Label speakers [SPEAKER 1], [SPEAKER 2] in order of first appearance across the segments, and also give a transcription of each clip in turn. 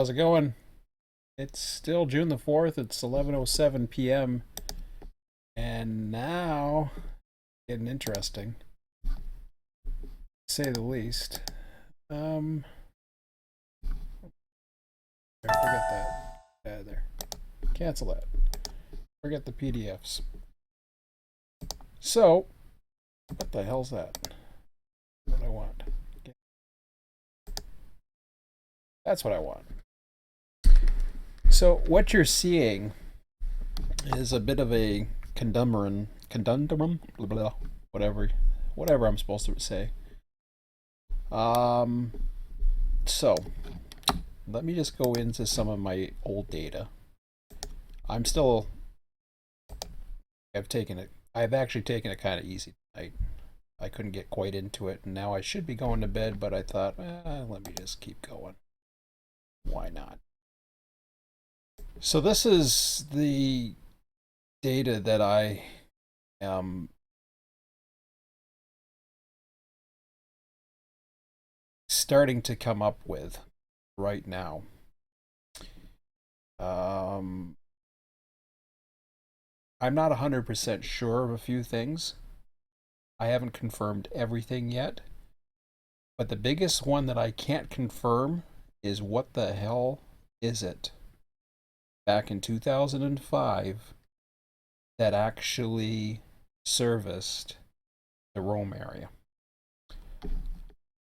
[SPEAKER 1] How's it going? It's still June the 4th. It's 11:07 p.m. And now, getting interesting, to say the least. Um, forget that. There. Cancel that. Forget the PDFs. So, what the hell's that? What I want. That's what I want. So, what you're seeing is a bit of a conundrum, blah, blah, whatever I'm supposed to say. Um, so let me just go into some of my old data. I'm still, I've actually taken it kind of easy tonight. I couldn't get quite into it, and now I should be going to bed, but I thought, let me just keep going. Why not? So this is the data that I am starting to come up with right now. I'm not 100% sure of a few things. I haven't confirmed everything yet. But the biggest one that I can't confirm is what the hell is it back in 2005 that actually serviced the Rome area.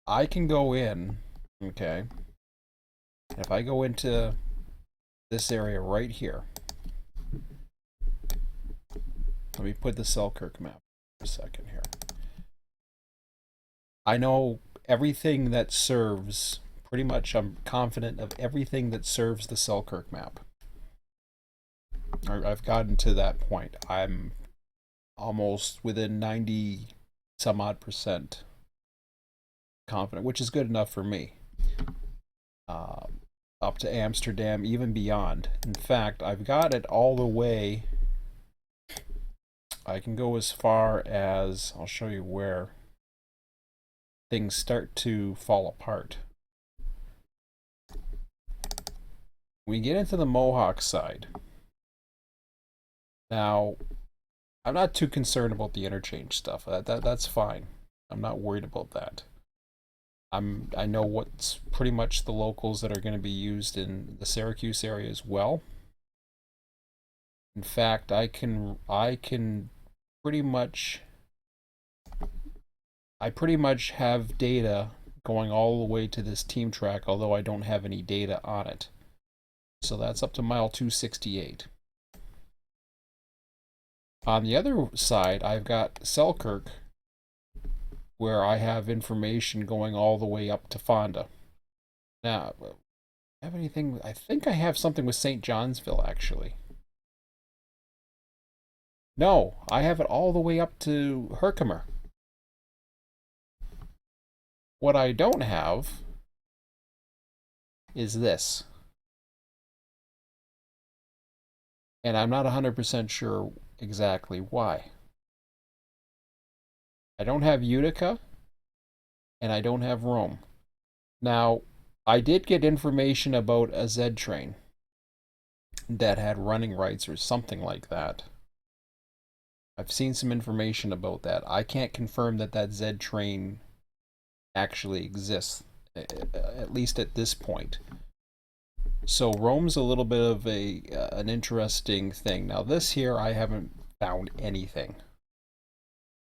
[SPEAKER 1] I can go in, okay, if I go into this area right here, let me put the Selkirk map for a second here. I know everything that serves, pretty much I'm confident of everything that serves the Selkirk map. I've gotten to that point. I'm almost within 90 some odd percent confident, which is good enough for me. Up to Amsterdam, even beyond. In fact, I've got it all the way. I can go as far as, I'll show you where things start to fall apart. We get into the Mohawk side. Now, I'm not too concerned about the interchange stuff. That's fine. I'm not worried about that. I know what's pretty much the locals that are going to be used in the Syracuse area as well. In fact, I can pretty much have data going all the way to this team track, although I don't have any data on it. So that's up to mile 268. On the other side, I've got Selkirk, where I have information going all the way up to Fonda. Now, have anything? I think I have something with St. Johnsville, actually. No, I have it all the way up to Herkimer. What I don't have is this. And I'm not 100% sure exactly why. I don't have Utica, and I don't have Rome. Now, I did get information about a Z train that had running rights or something like that. I've seen some information about that. I can't confirm that that Z train actually exists, at least at this point. So Rome's a little bit of an interesting thing. Now this here, I haven't found anything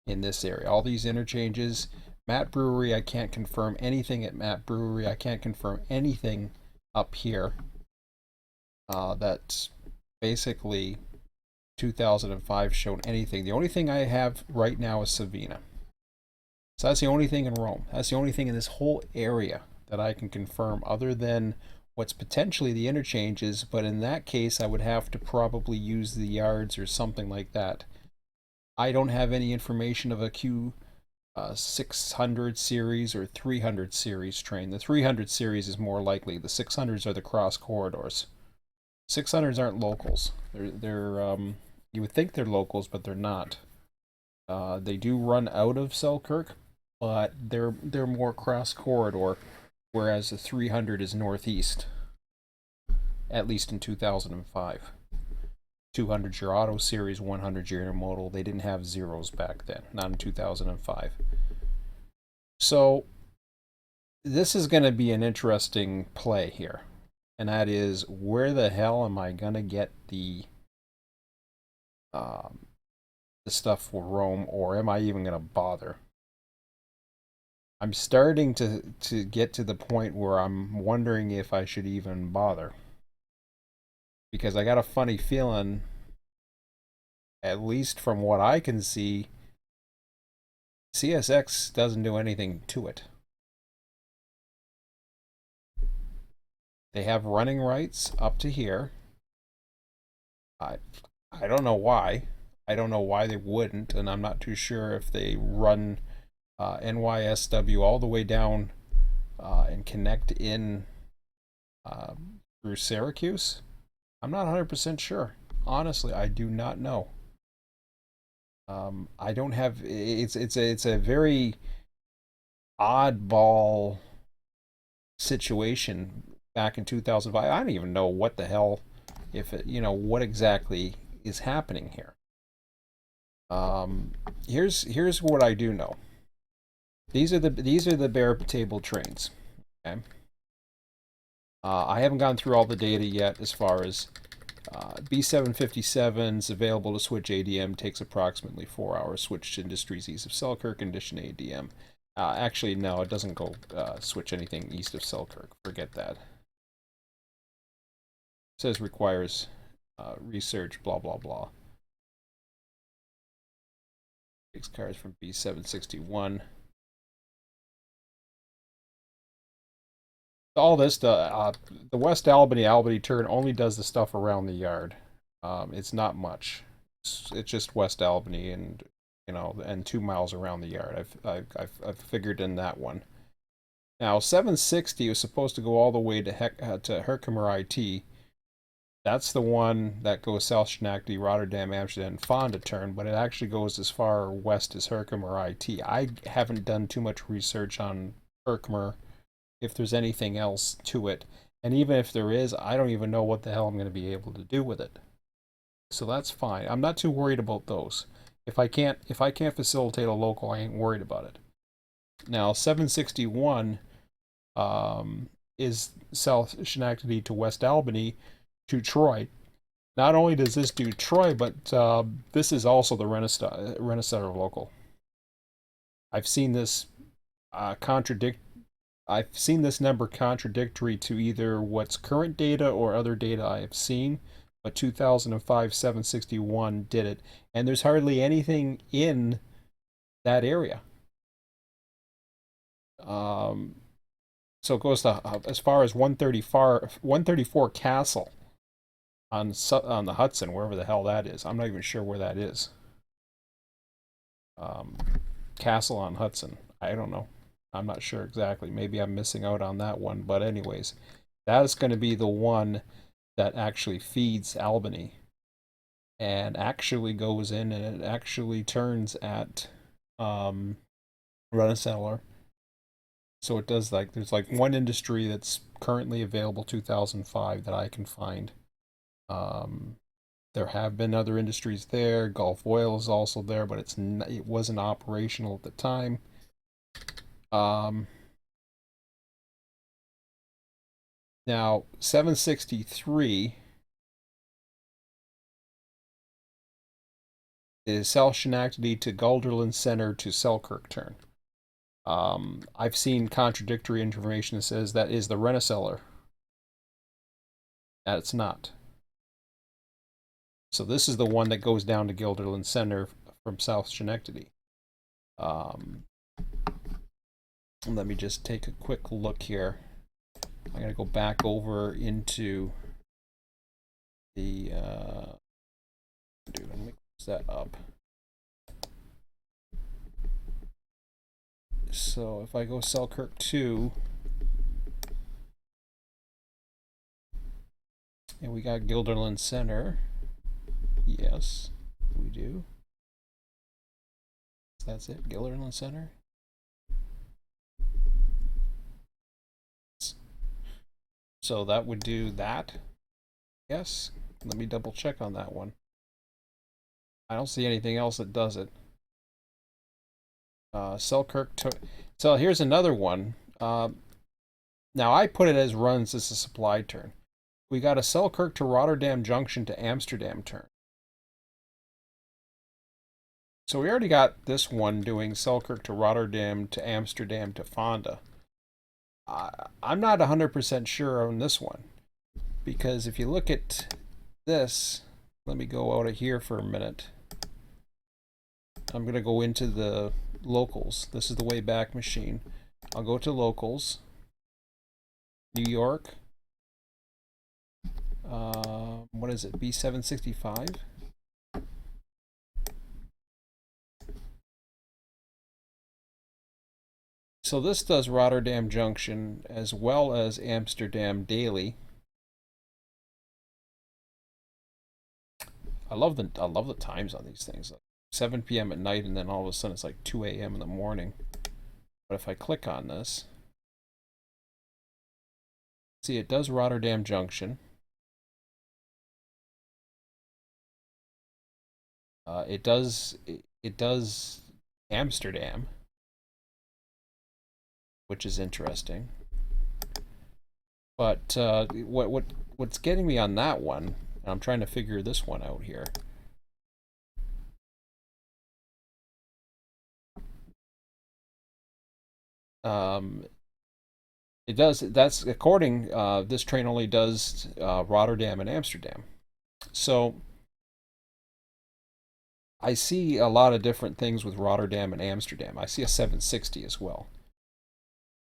[SPEAKER 1] in this area. All these interchanges, Matt Brewery, I can't confirm anything at Matt Brewery. I can't confirm anything up here. That's basically 2005 shown anything. The only thing I have right now is Savina. So that's the only thing in Rome. That's the only thing in this whole area that I can confirm other than what's potentially the interchanges, but in that case I would have to probably use the yards or something like that. I don't have any information of a Q 600 series or 300 series train. The 300 series is more likely. The 600s are the cross corridors. 600s aren't locals. They're you would think they're locals, but they're not. They do run out of Selkirk, but they're more cross corridor, whereas the 300 is northeast. at least in 2005. 200 year auto series, 100 year intermodal. They didn't have zeros back then, not in 2005. So this is going to be an interesting play here, and that is, where the hell am I going to get the stuff for Rome, or am I even going to bother? I'm starting to get to the point where I'm wondering if I should even bother, because I got a funny feeling, at least from what I can see, CSX doesn't do anything to it. They have running rights up to here. I I don't know why. I don't know why they wouldn't, and I'm not too sure if they run NYSW all the way down and connect in uh, through Syracuse. I'm not 100% sure. Honestly, I do not know. I don't have. It's a very oddball situation back in 2005. I don't even know what the hell, if it, what exactly is happening here. Here's what I do know. These are the bare table trains. Okay. I haven't gone through all the data yet as far as B757's available to switch ADM, takes approximately 4 hours. Switch to Industries east of Selkirk, condition ADM. Actually, no, it doesn't go switch anything east of Selkirk. Forget that. It says requires research, blah, blah, blah. Takes cars from B761. All this, the West Albany turn only does the stuff around the yard. It's not much. It's just West Albany, and and 2 miles around the yard. I've figured in that one. Now 760 was supposed to go all the way to Herkimer IT. That's the one that goes South Schenectady, Rotterdam, Amsterdam, and Fonda turn, but it actually goes as far west as Herkimer IT. I haven't done too much research on Herkimer, if there's anything else to it. And even if there is, I don't even know what the hell I'm going to be able to do with it. So that's fine. I'm not too worried about those. If I can't facilitate a local, I ain't worried about it. Now 761 is South Schenectady to West Albany to Troy. Not only does this do Troy, but this is also the Renaissance local. I've seen this I've seen this number contradictory to either what's current data or other data I have seen, but 2005 761 did it, and there's hardly anything in that area. So it goes to as far as 134 Castle on the Hudson, wherever the hell that is. I'm not even sure where that is. Um, Castle on Hudson. I don't know. I'm not sure exactly. Maybe I'm missing out on that one. But anyways, that is going to be the one that actually feeds Albany and actually goes in, and it actually turns at Run8V2. So it does, there's one industry that's currently available 2005 that I can find. There have been other industries there. Gulf Oil is also there, but it wasn't operational at the time. Now 763 is South Schenectady to Guilderland Center to Selkirk turn. I've seen contradictory information that says that is the Renaissance. That it's not. So this is the one that goes down to Guilderland Center from South Schenectady. Let me just take a quick look here. I'm going to go back over into the let me close that up. So if I go Selkirk 2, and we got Guilderland Center. Yes, we do. That's it, Guilderland Center. So that would do that. Yes. Let me double check on that one. I don't see anything else that does it. Selkirk to. So here's another one. Now I put it as runs as a supply turn. We got a Selkirk to Rotterdam Junction to Amsterdam turn. So we already got this one doing Selkirk to Rotterdam to Amsterdam to Fonda. I'm not 100% sure on this one, because if you look at this, let me go out of here for a minute. I'm going to go into the locals. This is the Wayback Machine. I'll go to locals. New York. What is it? B765? So this does Rotterdam Junction as well as Amsterdam daily. I love the times on these things. Like 7 p.m. at night, and then all of a sudden it's like 2 a.m. in the morning. But if I click on this, see, it does Rotterdam Junction. It does Amsterdam, which is interesting. But what's getting me on that one, and I'm trying to figure this one out here. It does. That's according. This train only does Rotterdam and Amsterdam. So I see a lot of different things with Rotterdam and Amsterdam. I see a 760 as well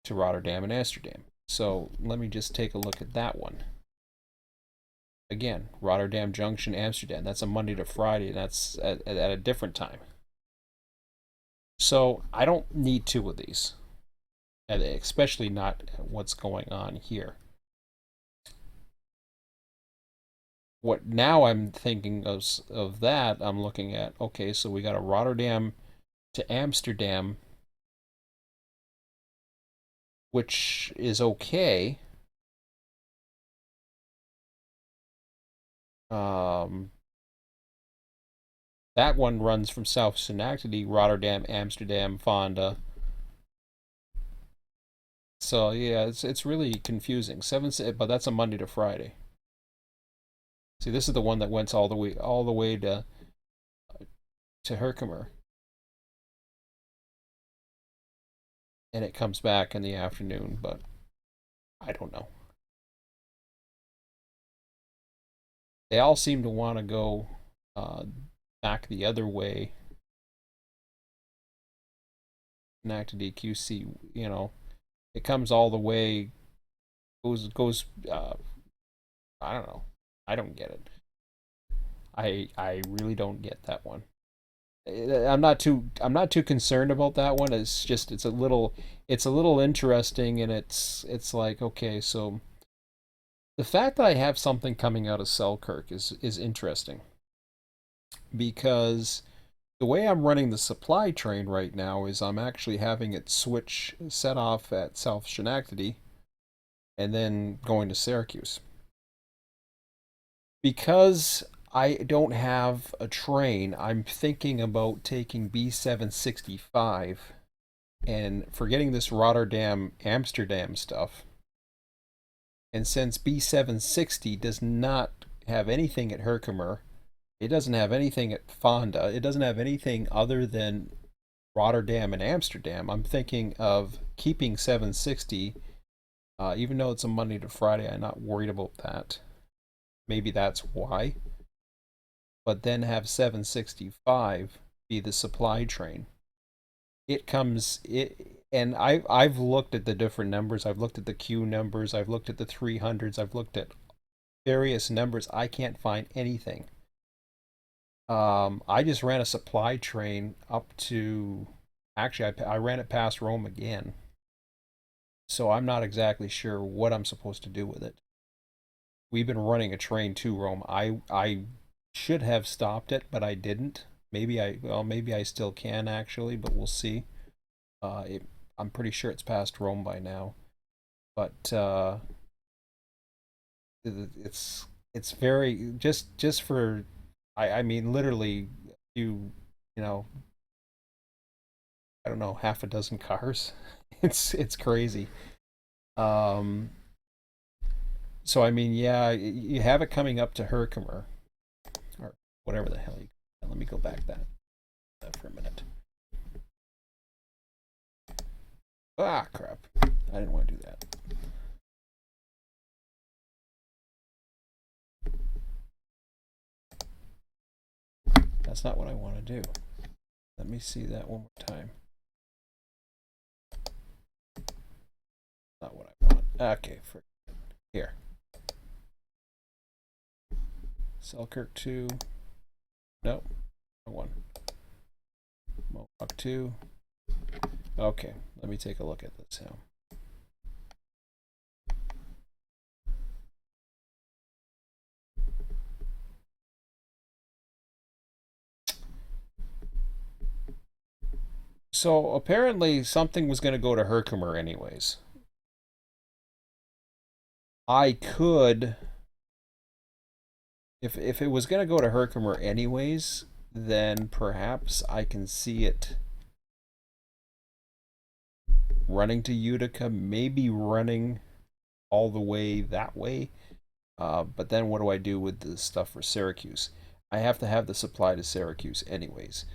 [SPEAKER 1] to Rotterdam and Amsterdam. So let me just take a look at that one. Again, Rotterdam Junction, Amsterdam. That's a Monday to Friday, and that's at a different time. So I don't need two of these, and especially not what's going on here. What now I'm thinking of that, I'm looking at, okay, so we got a Rotterdam to Amsterdam, which is okay. That one runs from South Schenectady, Rotterdam, Amsterdam, Fonda. So yeah, it's really confusing. But that's a Monday to Friday. See, this is the one that went all the way to Herkimer, and it comes back in the afternoon. But I don't know. They all seem to want to go back the other way. Schenectady QC, it comes all the way, goes. I don't know. I don't get it. I really don't get that one. I'm not too concerned about that one. It's just it's a little interesting, and it's like, okay, so the fact that I have something coming out of Selkirk is interesting, because the way I'm running the supply train right now is I'm actually having it set off at South Schenectady and then going to Syracuse. Because I don't have a train, I'm thinking about taking B765 and forgetting this Rotterdam Amsterdam stuff. And since B760 does not have anything at Herkimer, it doesn't have anything at Fonda, it doesn't have anything other than Rotterdam and Amsterdam, I'm thinking of keeping 760, even though it's a Monday to Friday. I'm not worried about that. Maybe that's why. But then have 765 be the supply train. And I've looked at the different numbers. I've looked at the Q numbers. I've looked at the 300s. I've looked at various numbers. I can't find anything. I just ran a supply train up to, actually, I ran it past Rome again. So I'm not exactly sure what I'm supposed to do with it. We've been running a train to Rome. I should have stopped it, but I didn't. Maybe I still can actually, but we'll see. I'm pretty sure it's past Rome by now, but it's it's very just for I mean literally you know I don't know, half a dozen cars. It's crazy. Um, so I mean, yeah, you have it coming up to Herkimer or whatever the hell you. Let me go back that for a minute. Ah, crap! I didn't want to do that. That's not what I want to do. Let me see that one more time. Not what I want. Okay, for here. Selkirk 2. Nope. One. Mohawk 2. Okay, let me take a look at this now. So apparently something was going to go to Herkimer anyways. I could, if it was going to go to Herkimer anyways, then perhaps I can see it running to Utica, maybe running all the way that way. But then what do I do with the stuff for Syracuse? I have to have the supply to Syracuse anyways.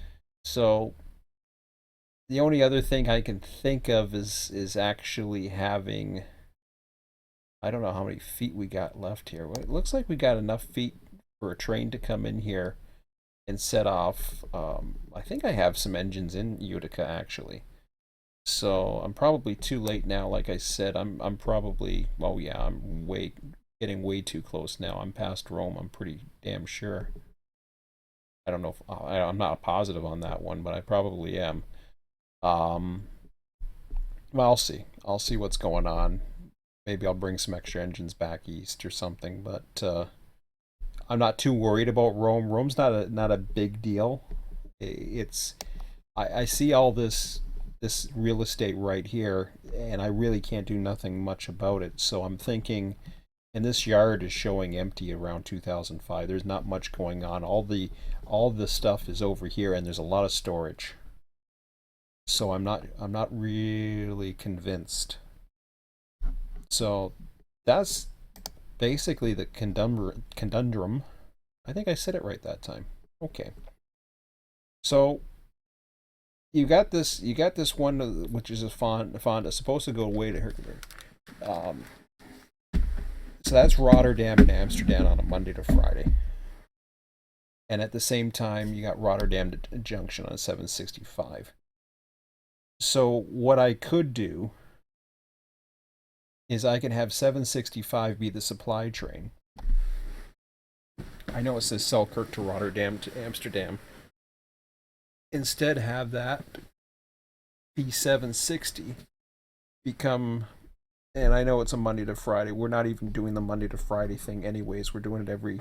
[SPEAKER 1] So the only other thing I can think of is actually having, I don't know how many feet we got left here. Well, it looks like we got enough feet for a train to come in here and set off. I think I have some engines in Utica actually. So I'm probably too late now. Like I said, I'm probably, well, yeah, I'm getting way too close now. I'm past Rome. I'm pretty damn sure. I don't know if I'm not positive on that one, but I probably am. Um, well, I'll see. I'll see what's going on. Maybe I'll bring some extra engines back east or something. But I'm not too worried about Rome. Rome's not a big deal. It's I see all this real estate right here, and I really can't do nothing much about it. So I'm thinking, and this yard is showing empty around 2005. There's not much going on. All the stuff is over here, and there's a lot of storage. So I'm not really convinced. So that's basically the conundrum. I think I said it right that time. Okay. So you got this one which is a Fonda supposed to go away to her. Um, so that's Rotterdam and Amsterdam on a Monday to Friday, and at the same time you got Rotterdam to Junction on 765. So what I could do is I can have 765 be the supply train. I know it says Selkirk to Rotterdam to Amsterdam. Instead, have that be 760 become, and I know it's a Monday to Friday. We're not even doing the Monday to Friday thing anyways. We're doing it every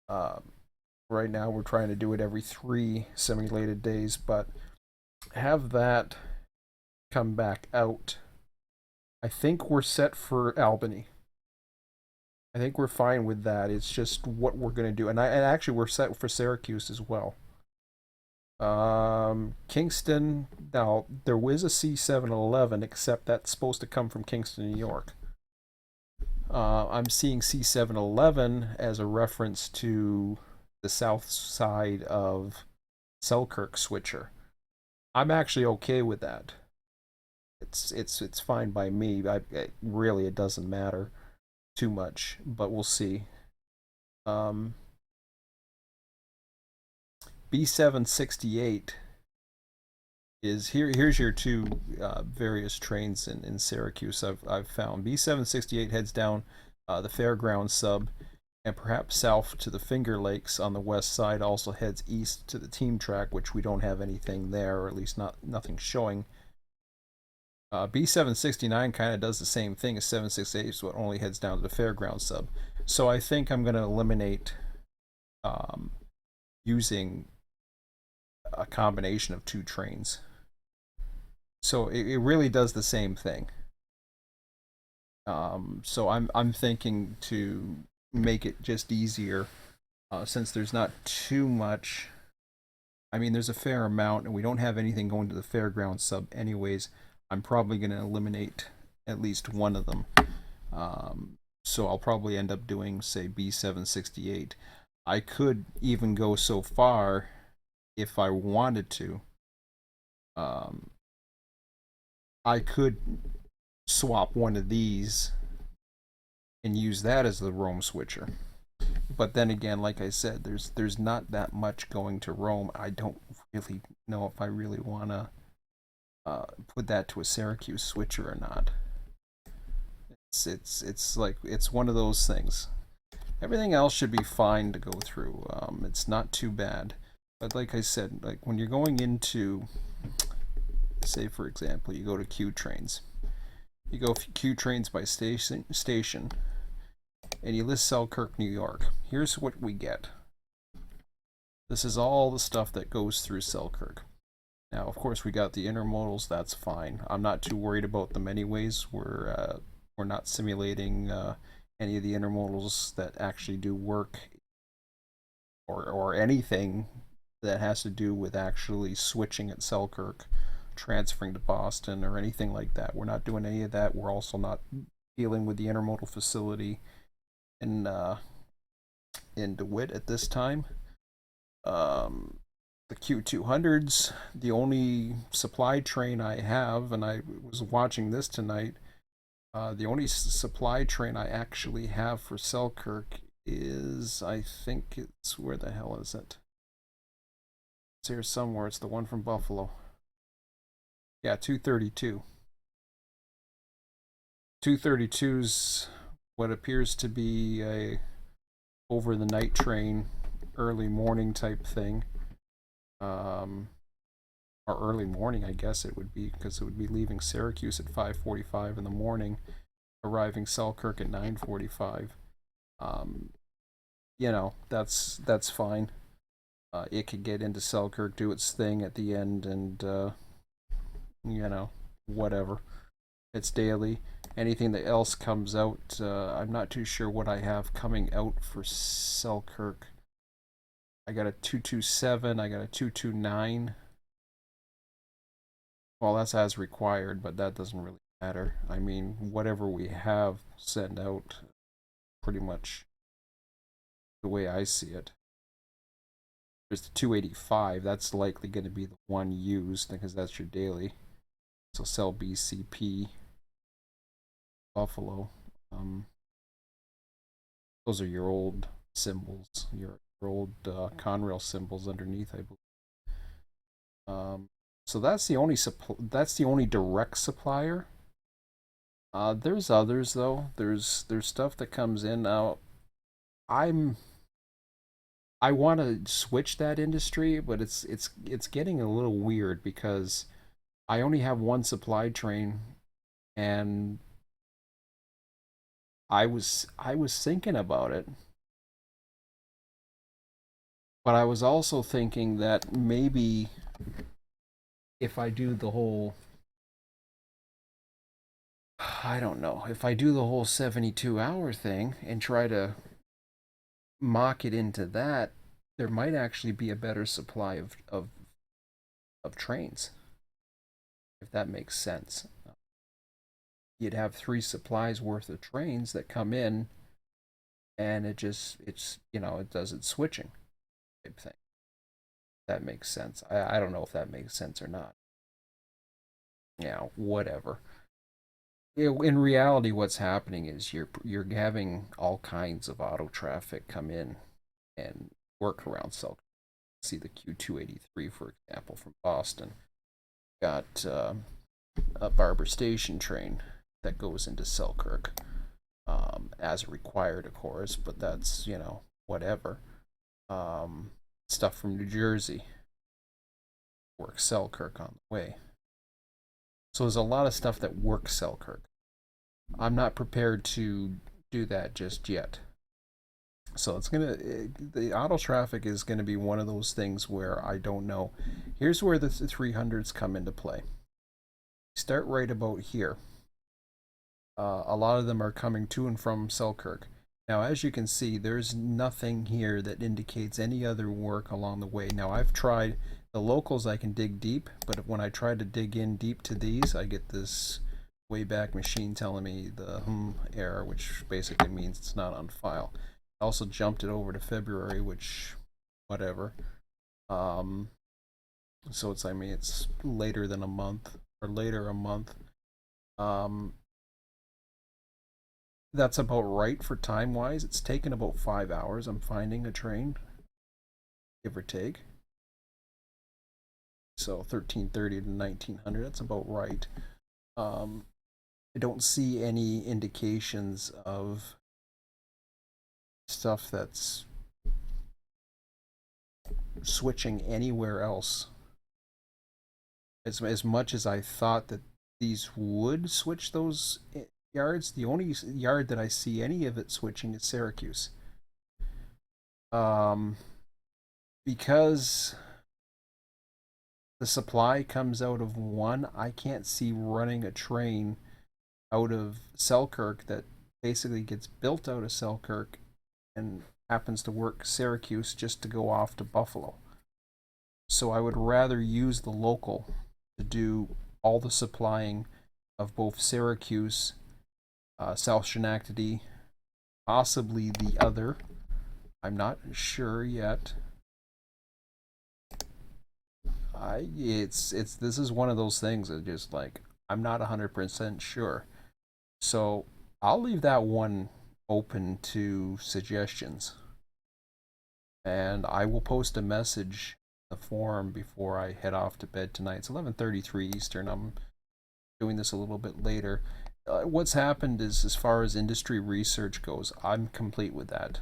[SPEAKER 1] uh, right now we're trying to do it every 3 simulated days, but have that come back out. I think we're set for Albany. I think we're fine with that. It's just what we're gonna do, and actually we're set for Syracuse as well. Kingston. Now there was a C711, except that's supposed to come from Kingston, New York. I'm seeing C711 as a reference to the south side of Selkirk switcher. I'm actually okay with that. It's fine by me. Really it doesn't matter too much, but we'll see. Um, B768 is here. Here's your two various trains in Syracuse. I've found B768 heads down the Fairground sub and perhaps south to the Finger Lakes on the west side. Also heads east to the team track, which we don't have anything there, or at least nothing showing. B769 kind of does the same thing as 768, so it only heads down to the Fairground sub. So I think I'm going to eliminate um, using a combination of two trains. So it really does the same thing. So I'm thinking to make it just easier, since there's not too much. I mean, there's a fair amount, and we don't have anything going to the fairground sub anyways. I'm probably going to eliminate at least one of them. So I'll probably end up doing, say, B768. I could even go so far, if I wanted to, I could swap one of these and use that as the roam switcher. But then again, like I said, there's not that much going to roam. I don't really know if I really want to put that to a Syracuse switcher or not. It's like, it's one of those things. Everything else should be fine to go through. It's not too bad. But like I said, like when you're going into, say for example, you go to Q trains. You go Q trains by station, and you list Selkirk, New York. Here's what we get. This is all the stuff that goes through Selkirk. Now, of course, we got the intermodals. That's fine. I'm not too worried about them anyways. We're not simulating any of the intermodals that actually do work, or anything that has to do with actually switching at Selkirk, transferring to Boston, or anything like that. We're not doing any of that. We're also not dealing with the intermodal facility in DeWitt at this time. The Q200s, the only supply train I have, and I was watching this tonight, the only supply train I actually have for Selkirk is, I think it's, where the hell is it? It's here somewhere. It's the one from Buffalo. Yeah, 232. 232's what appears to be a over the night train, early morning type thing. Or early morning, I guess it would be, because it would be leaving Syracuse at 5:45 in the morning, arriving Selkirk at 9:45. You know, that's fine. It could get into Selkirk, do its thing at the end, and you know, whatever. It's daily. Anything that else comes out, I'm not too sure what I have coming out for Selkirk. I got a 227, I got a 229. Well, that's as required, but that doesn't really matter. I mean, whatever we have, send out, pretty much the way I see it. There's the 285, that's likely going to be the one used, because that's your daily. So sell BCP, Buffalo. Those are your old symbols, your old Conrail symbols underneath, I believe. So that's the only direct supplier. There's others though. There's stuff that comes in now. I want to switch that industry, but it's getting a little weird, because I only have one supply train, and I was thinking about it, but I was also thinking that maybe if I do the whole, I don't know, if I do the whole 72-hour thing and try to mock it into that, there might actually be a better supply of trains, if that makes sense. You'd have 3 supplies worth of trains that come in, and it's you know, it does its switching type thing. That makes sense. I don't know if that makes sense or not. Yeah, whatever. In reality, what's happening is you're having all kinds of auto traffic come in and work around Selkirk. See the Q283, for example, from Boston. Got a Barber Station train that goes into Selkirk, as required, of course, but that's, you know, whatever. Stuff from New Jersey works Selkirk on the way. So there's a lot of stuff that works Selkirk. I'm not prepared to do that just yet. So the auto traffic is gonna be one of those things where I don't know. Here's where the 300s come into play. Start right about here. A lot of them are coming to and from Selkirk. Now, as you can see, there's nothing here that indicates any other work along the way. Now, I've tried the locals, I can dig deep, but when I try to dig in deep to these, I get this Wayback Machine telling me the error, which basically means it's not on file. I also jumped it over to February, which, whatever. Um, so it's, I mean, it's later than a month, or later a month. Um, that's about right for time wise. It's taken about 5 hours. I'm finding a train, give or take. So 1330 to 1900. That's about right. Um, I don't see any indications of stuff that's switching anywhere else. As much as I thought that these would switch those yards, the only yard that I see any of it switching is Syracuse. Um, because the supply comes out of one, I can't see running a train out of Selkirk that basically gets built out of Selkirk and happens to work Syracuse just to go off to Buffalo. So I would rather use the local to do all the supplying of both Syracuse, South Schenectady, possibly the other. I'm not sure yet. It's this is one of those things that just like I'm not 100% sure. So I'll leave that one open to suggestions, and I will post a message in the forum before I head off to bed tonight. It's 11:33 Eastern. I'm doing this a little bit later. What's happened is, as far as industry research goes, I'm complete with that.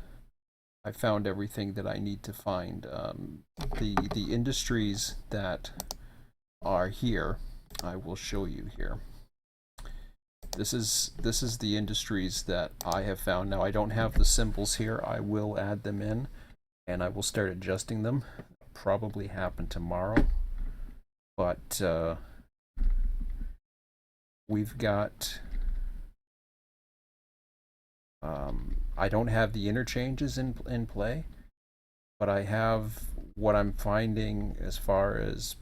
[SPEAKER 1] I found everything that I need to find. The industries that are here, I will show you here. This is the industries that I have found. Now I don't have the symbols here. I will add them in, and I will start adjusting them. Probably happen tomorrow, but we've got. I don't have the interchanges in play, but I have what I'm finding as far as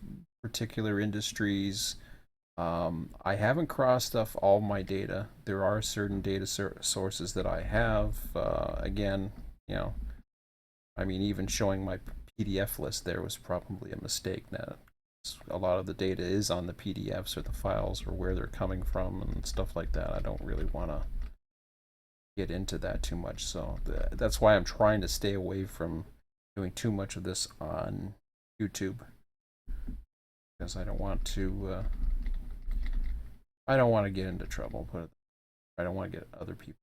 [SPEAKER 1] particular industries. I haven't crossed off all my data. There are certain data sources that I have. Again, you know, I mean, even showing my PDF list there was probably a mistake. Now, a lot of the data is on the PDFs or the files or where they're coming from and stuff like that. I don't really want to get into that too much. So that's why I'm trying to stay away from doing too much of this on YouTube, because I don't want to. I don't want to get into trouble, but I don't want to get other people.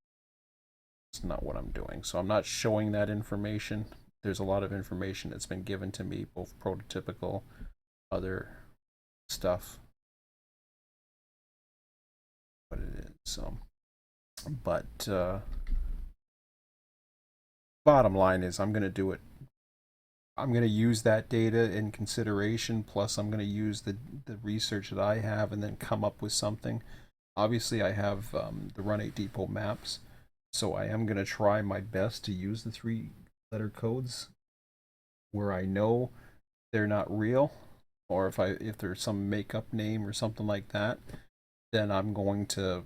[SPEAKER 1] It's not what I'm doing. So I'm not showing that information. There's a lot of information that's been given to me, both prototypical, other stuff, what it is. So, but bottom line is, I'm going to do it. I'm going to use that data in consideration. Plus, I'm going to use the research that I have, and then come up with something. Obviously, I have the Run8 Depot maps, so I am going to try my best to use the 3-letter codes where I know they're not real, or if there's some make-up name or something like that, then I'm going to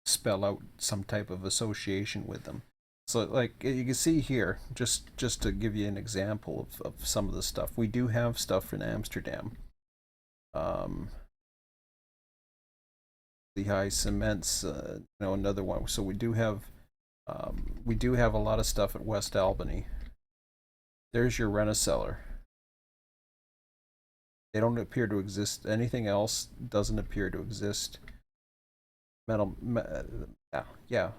[SPEAKER 1] spell out some type of association with them. So, like you can see here, just to give you an example of some of the stuff, we do have stuff in Amsterdam. Lehigh Cements, another one. So we do have a lot of stuff at West Albany. There's your Rent-A-Cellar. They don't appear to exist. Anything else doesn't appear to exist. Yeah,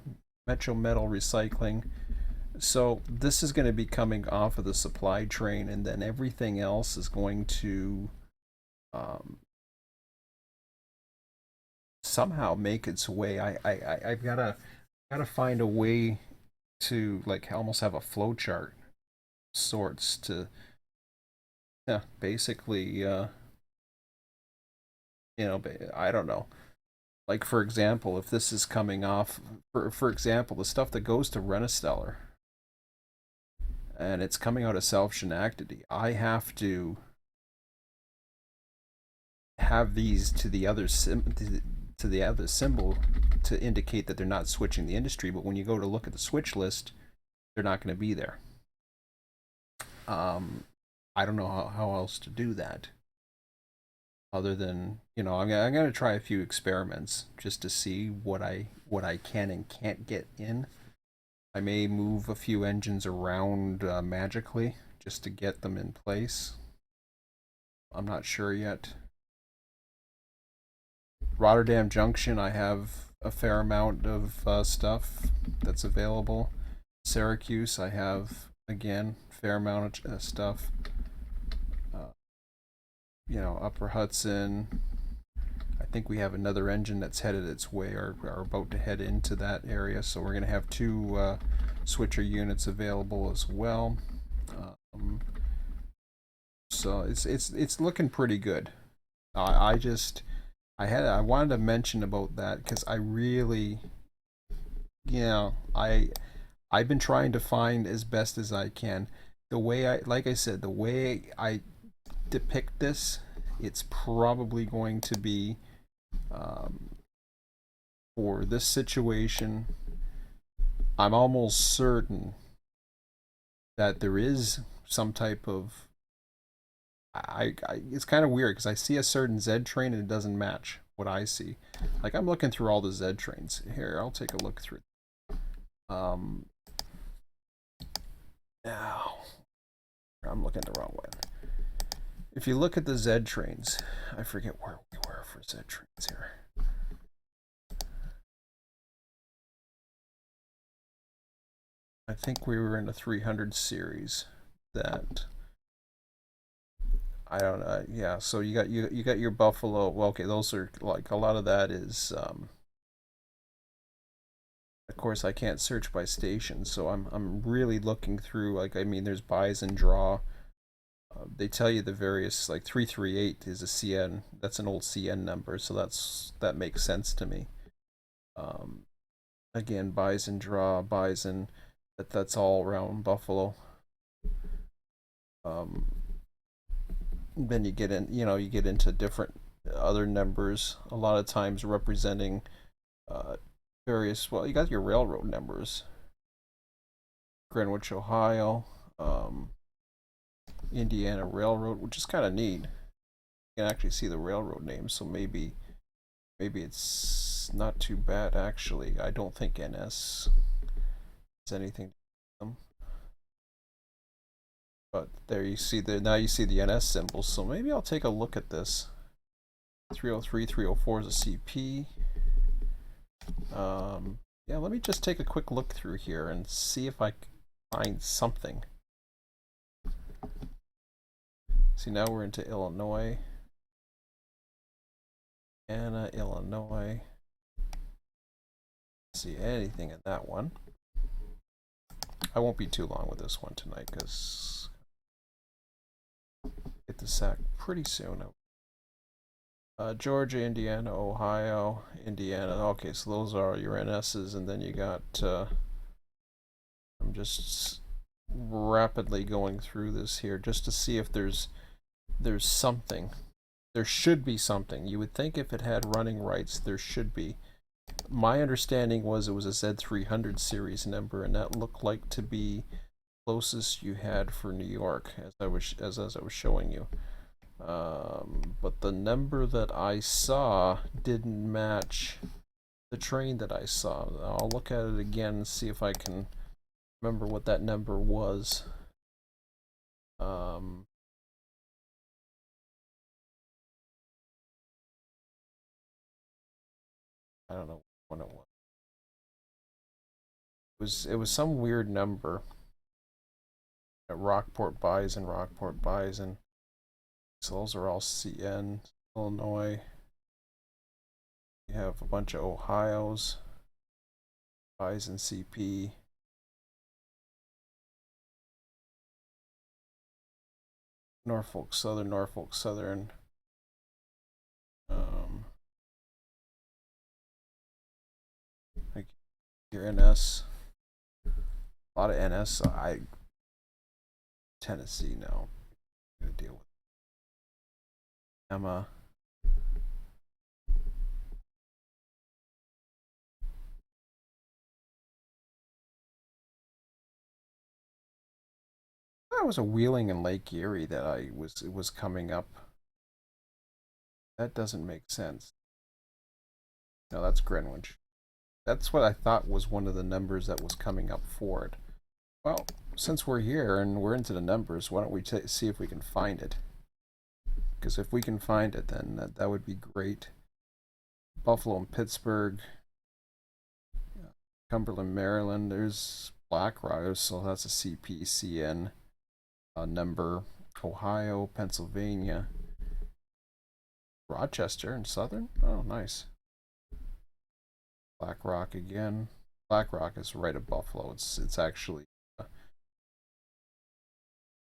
[SPEAKER 1] Metro Metal Recycling. So this is going to be coming off of the supply train, and then everything else is going to somehow make its way. I've gotta find a way to like almost have a flow chart sorts to, yeah, basically I don't know. Like for example, if this is coming off, for example, the stuff that goes to Rent-A-Stellar and it's coming out of South Schenectady, I have to have these to the other to the other symbol to indicate that they're not switching the industry. But when you go to look at the switch list, they're not going to be there. Um, I don't know how else to do that other than, you know, I'm going to try a few experiments just to see what I can and can't get in. I may move a few engines around magically just to get them in place. I'm not sure yet. Rotterdam Junction, I have a fair amount of stuff that's available. Syracuse, I have again fair amount of stuff. Uh, you know, Upper Hudson. I think we have another engine that's headed its way or are about to head into that area, so we're going to have two switcher units available as well. Um, so it's looking pretty good. I just I wanted to mention about that because I really, you know, I've been trying to find as best as I can the way I, like I said, the way I depict this. It's probably going to be um, for this situation. I'm almost certain that there is some type of it's kind of weird because I see a certain Z train and it doesn't match what I see. Like I'm looking through all the Z trains. Here, I'll take a look through. Um, Now I'm looking the wrong way. If you look at the Z trains, I forget where we were for Z trains here. I think we were in a 300 series that I don't know. Yeah, so you got your Buffalo. Well, okay, those are like a lot of that is. Of course, I can't search by station, so I'm really looking through. Like, I mean, there's buys and draw. They tell you the various, like 338 is a CN. That's an old CN number, so that makes sense to me. Um, Again, buys and draw, buys and that's all around Buffalo. Um, then you get in, you know, you get into different other numbers. A lot of times representing uh, various. Well, you got your railroad numbers. Greenwich, Ohio, Indiana Railroad, which is kind of neat. You can actually see the railroad names, so maybe it's not too bad actually. I don't think NS has anything to do with them, but there you see the now you see the NS symbols. So maybe I'll take a look at this. 303, 304 is a CP. Yeah, let me just take a quick look through here and see if I can find something. See, now we're into Illinois. Anna, Illinois. See anything in that one. I won't be too long with this one tonight because get the sack pretty soon. Georgia, Indiana, Ohio, Indiana. Okay, so those are your NSs, and then you got. I'm just rapidly going through this here just to see if there's something. There should be something. You would think if it had running rights, there should be. My understanding was it was a Z300 series number, and that looked like to be closest you had for New York, as I was showing you. But the number that I saw didn't match the train that I saw. I'll look at it again and see if I can remember what that number was. I don't know when it was. It was some weird number. At Rockport Bison. So those are all CN. Illinois. You have a bunch of Ohio's. Bison CP. Norfolk Southern. Your NS. A lot of NS. Tennessee, no. I'm gonna deal with Emma. That was a Wheeling and Lake Erie that it was coming up. That doesn't make sense. No, that's Greenwich. That's what I thought was one of the numbers that was coming up for it. Well, since we're here and we're into the numbers, why don't we see if we can find it? Because if we can find it, then that would be great. Buffalo and Pittsburgh, Cumberland, Maryland. There's Black Rock, so that's a CPCN number. Ohio, Pennsylvania, Rochester and Southern. Oh, nice. Black Rock again. Black Rock is right at Buffalo. It's actually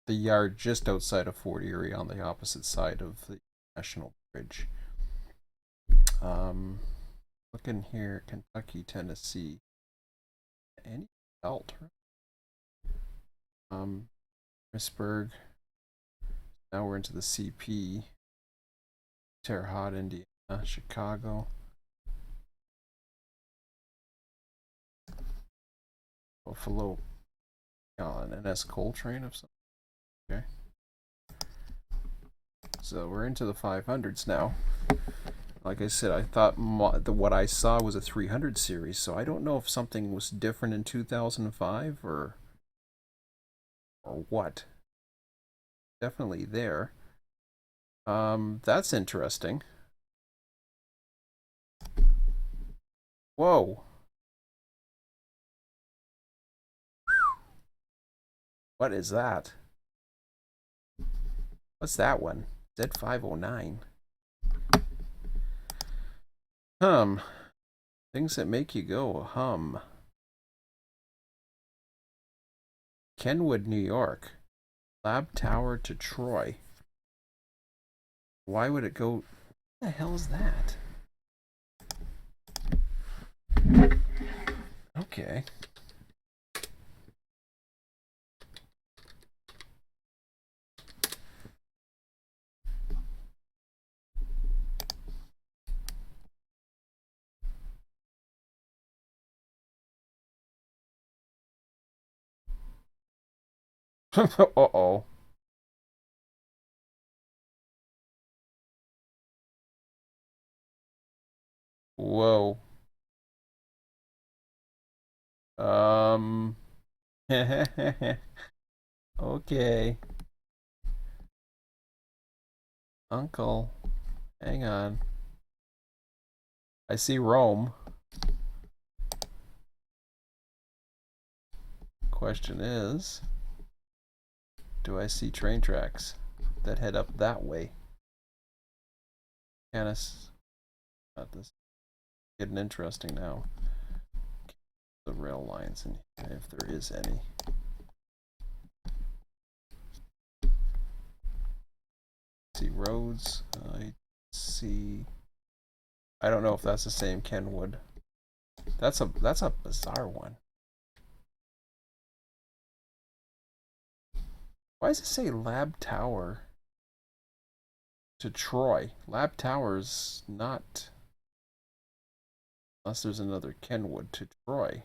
[SPEAKER 1] the yard just outside of Fort Erie on the opposite side of the National Bridge. Looking here, Kentucky, Tennessee, any belt. Pittsburgh. Now we're into the CP. Terre Haute, Indiana, Chicago. Buffalo. An NS Coltrane of something. Okay. So we're into the 500s now. Like I said, I thought what I saw was a 300 series, so I don't know if something was different in 2005 or what. Definitely there. That's interesting. Whoa. What is that? What's that one? Z509. Things that make you go hum. Kenwood, New York. Lab Tower to Troy. Why would it go? What the hell is that? Okay. Uh-oh. Whoa. Okay. Uncle. Hang on. I see Rome. Question is, do I see train tracks that head up that way? Canis. Not this. Getting interesting now. The rail lines, and if there is any. See roads. I see. I don't know if that's the same Kenwood. That's a bizarre one. Why does it say Lab Tower to Troy? Lab Tower's not, unless there's another Kenwood to Troy.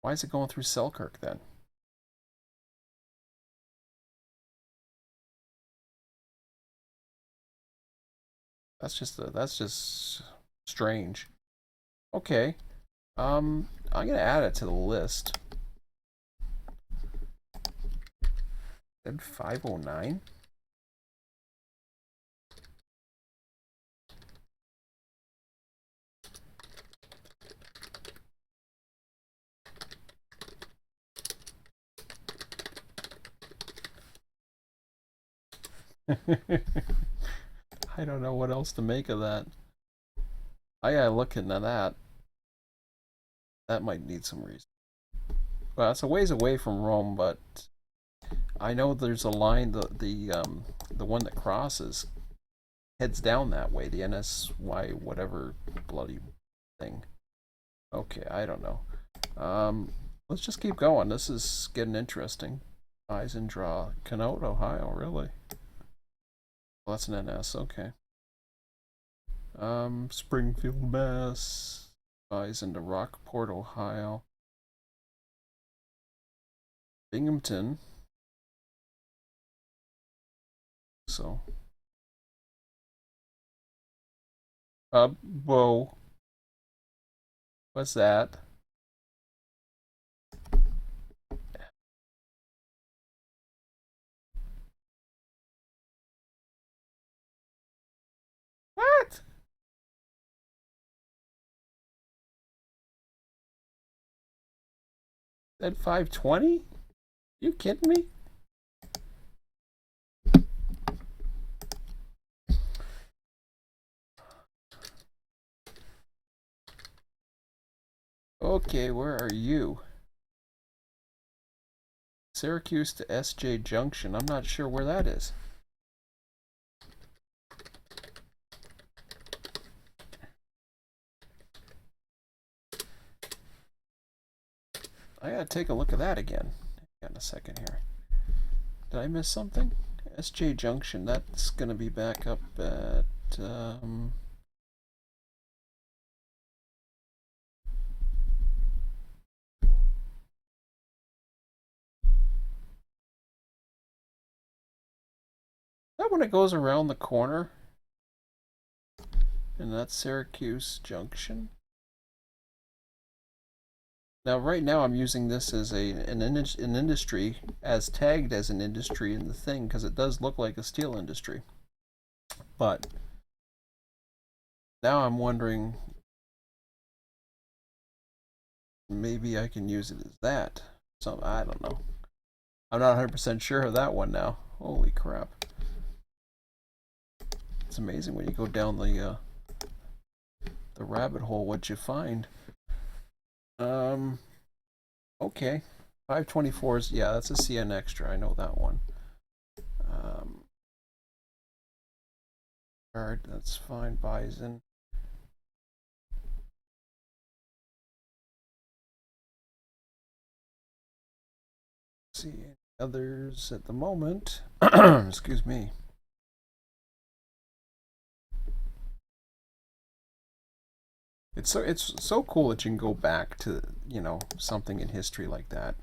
[SPEAKER 1] Why is it going through Selkirk then? That's just strange. Okay. I'm gonna add it to the list. Then 509. I don't know what else to make of that. I gotta look into that. That might need some reason. Well, it's a ways away from Rome, but I know there's a line, the one that crosses heads down that way, the NSY whatever bloody thing. Okay, I don't know. Let's just keep going. This is getting interesting. Eyes and draw. Connote, Ohio, really? Well, that's an NS, okay. Springfield, Mass. Eyes into Rockport, Ohio. Binghamton. So. Whoa. What's that? What? At 520? You kidding me? Okay, where are you? Syracuse to SJ Junction. I'm not sure where that is. I gotta take a look at that again. Hang on a second here. Did I miss something? SJ Junction. That's gonna be back up at that when it goes around the corner, and that's Syracuse Junction. Now, right now, I'm using this as an industry, as tagged as an industry in the thing, because it does look like a steel industry. But now I'm wondering, maybe I can use it as that. So I don't know. I'm not 100% sure of that one now. Holy crap! It's amazing when you go down the rabbit hole what you find. Okay. 524s, yeah, that's a CN Extra. I know that one. Alright, that's fine. Bison. See any others at the moment. Excuse me. It's so cool that you can go back to, you know, something in history like that.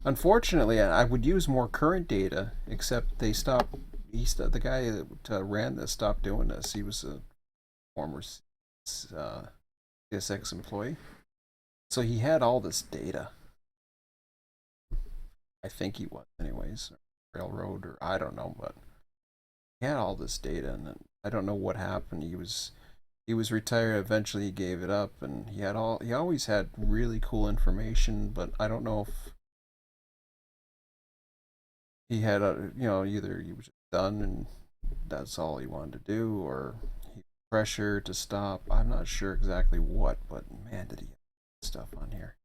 [SPEAKER 1] Unfortunately, I would use more current data, except they stopped. The guy that ran this stopped doing this. He was a former CSX employee, so he had all this data. I think he was, anyways. Railroad, or I don't know, but he had all this data, and then I don't know what happened. He was retired. Eventually, he gave it up, and he always had really cool information, but I don't know if he had a, you know, either he was just done and that's all he wanted to do, or he pressure to stop. I'm not sure exactly what, but man, did he have stuff on here.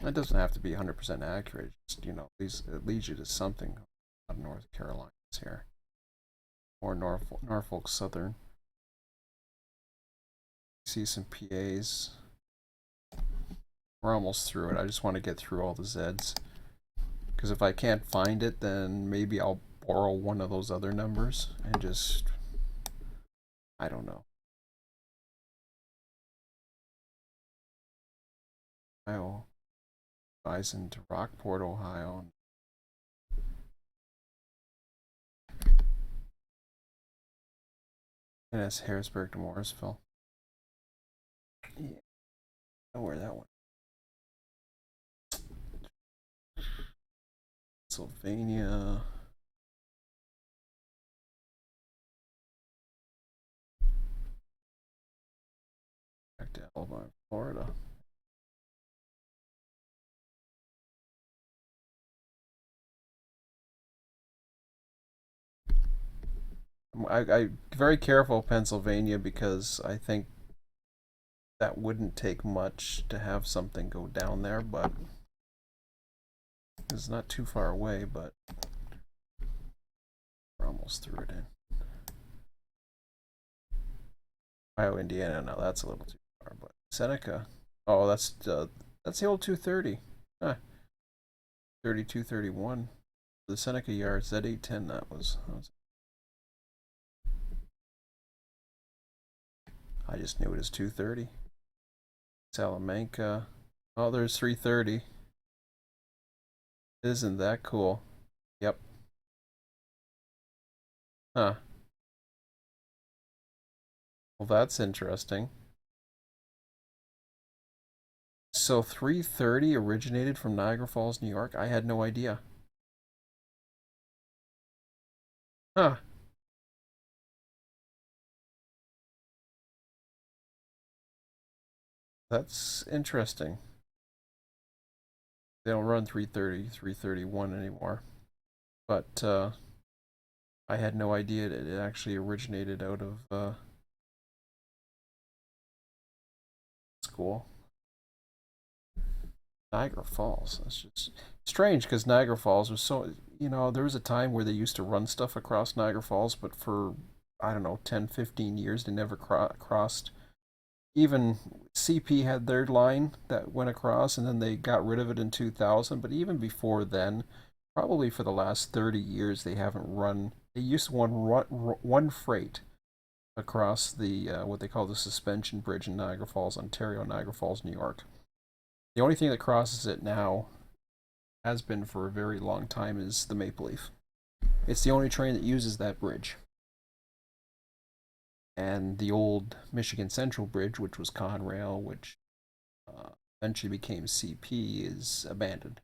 [SPEAKER 1] It doesn't have to be 100% accurate. Just, you know, it leads you to something out of North Carolina here, or Norfolk Southern. See some PAs. We're almost through it. I just want to get through all the Zs. Because if I can't find it, then maybe I'll borrow one of those other numbers and just, I don't know. Ohio. Bison to Rockport, Ohio. And that's Harrisburg to Morrisville. Yeah, I know where that one. Pennsylvania. Back to Alabama, Florida. I'm very careful Pennsylvania because I think that wouldn't take much to have something go down there, but it's not too far away, but we're almost almost threw it in. Ohio, Indiana. No, that's a little too far. But Seneca. Oh, that's the old 230. Huh. 32, 31. The Seneca yards. That 810. That was. I just knew it as 230. Salamanca. Oh, there's 330. Isn't that cool? Yep. Huh. Well, that's interesting. So 330 originated from Niagara Falls, New York? I had no idea. Huh. That's interesting. They don't run 330, 331 anymore. But I had no idea that it actually originated out of school. Niagara Falls. That's just strange because Niagara Falls was so, there was a time where they used to run stuff across Niagara Falls, but for, I don't know, 10, 15 years they never crossed. Even CP had their line that went across and then they got rid of it in 2000, but even before then, probably for the last 30 years, they haven't run. They used to one freight across the what they call the suspension bridge in Niagara Falls, Ontario, Niagara Falls, New York. The only thing that crosses it now, has been for a very long time, is the Maple Leaf. It's the only train that uses that bridge. And the old Michigan Central Bridge, which was Conrail, which eventually became CP, is abandoned.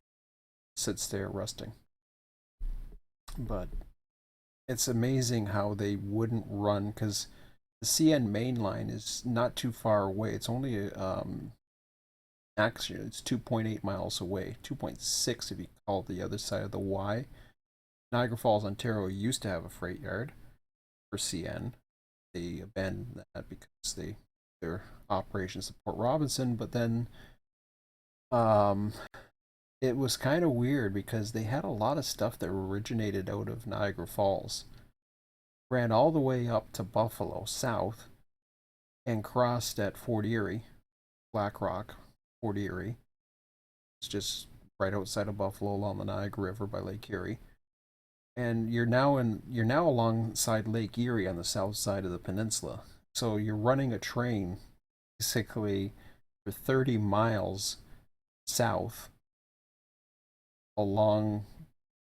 [SPEAKER 1] Sits there rusting. But it's amazing how they wouldn't run, because the CN main line is not too far away. It's only actually it's 2.8 miles away, 2.6 if you call the other side of the Y. Niagara Falls, Ontario used to have a freight yard for CN. They abandoned that because their operations at Port Robinson, but then it was kind of weird because they had a lot of stuff that originated out of Niagara Falls, ran all the way up to Buffalo south, and crossed at Fort Erie, Black Rock, Fort Erie. It's just right outside of Buffalo along the Niagara River by Lake Erie. And you're now alongside Lake Erie on the south side of the peninsula. So you're running a train basically for 30 miles south along.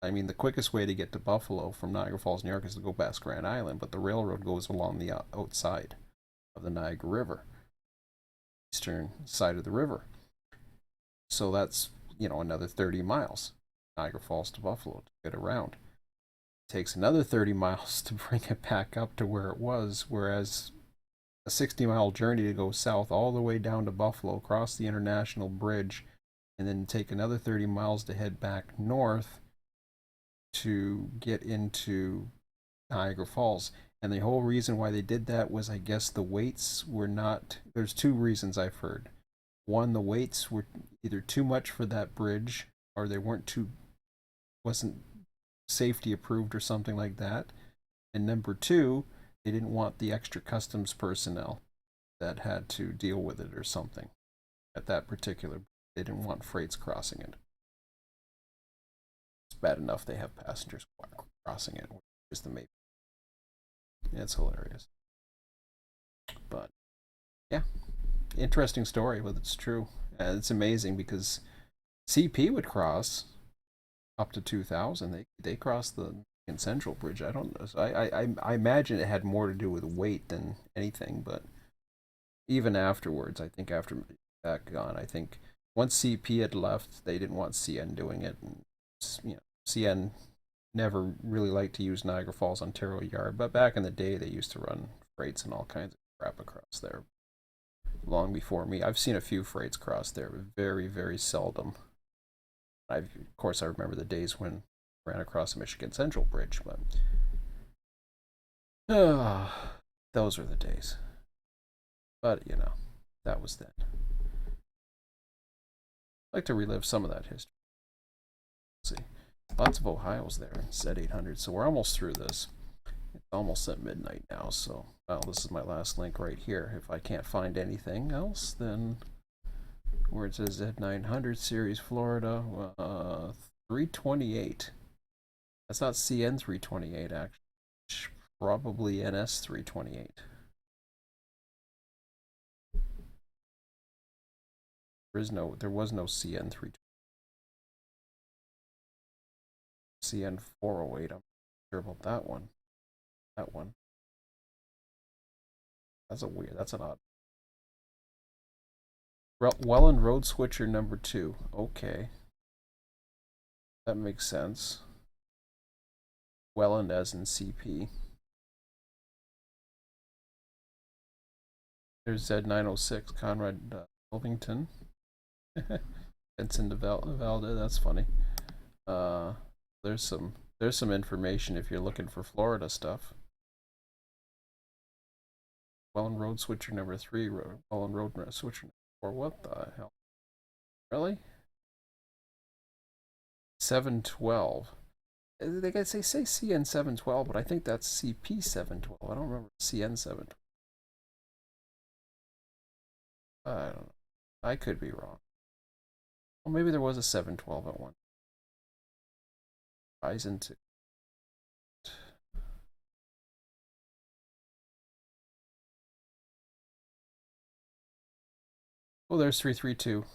[SPEAKER 1] I mean, the quickest way to get to Buffalo from Niagara Falls, New York, is to go past Grand Island, but the railroad goes along the outside of the Niagara River, eastern side of the river. So that's, another 30 miles, Niagara Falls to Buffalo, to get around. It takes another 30 miles to bring it back up to where it was, whereas a 60-mile journey to go south all the way down to Buffalo, cross the International Bridge, and then take another 30 miles to head back north to get into Niagara Falls. And the whole reason why they did that was, I guess, the weights were not. There's two reasons I've heard. One, the weights were either too much for that bridge, or they wasn't safety approved or something like that. And number two, they didn't want the extra customs personnel that had to deal with it or something at that particular. They didn't want freights crossing it. It's bad enough they have passengers crossing it. Just the Maple. It's hilarious. But yeah, interesting story, but it's true. And it's amazing because CP would cross up to 2000. They crossed the Central Bridge. I don't know. So I imagine it had more to do with weight than anything. But even afterwards, I think after that gone, I think once CP had left, they didn't want CN doing it. And, CN never really liked to use Niagara Falls, Ontario Yard, but back in the day, they used to run freights and all kinds of crap across there. Long before me, I've seen a few freights cross there, but very, very seldom. Of course, I remember the days when I ran across the Michigan Central Bridge, but those were the days. But that was then. I'd like to relive some of that history. Let's see. Lots of Ohio's there in set 800, so we're almost through this. It's almost at midnight now, so well, this is my last link right here. If I can't find anything else, then where it says Z900 series Florida 328. That's not CN 328 actually. Probably NS 328. There was no CN 328. CN 408. I'm not sure about that one. That one. That's an odd. Welland Road Switcher number 2. Okay. That makes sense. Welland as in CP. There's Z906, Conrad Elvington. Vincent Valda, that's funny. There's some information if you're looking for Florida stuff. Welland Road Switcher number 3, Welland Road Switcher number 4. What the hell? Really? 712. They say CN 712, but I think that's CP 712. I don't remember CN 712. I don't know. I could be wrong. Well, maybe there was a 712 at one. Ties into. Oh, there's 332.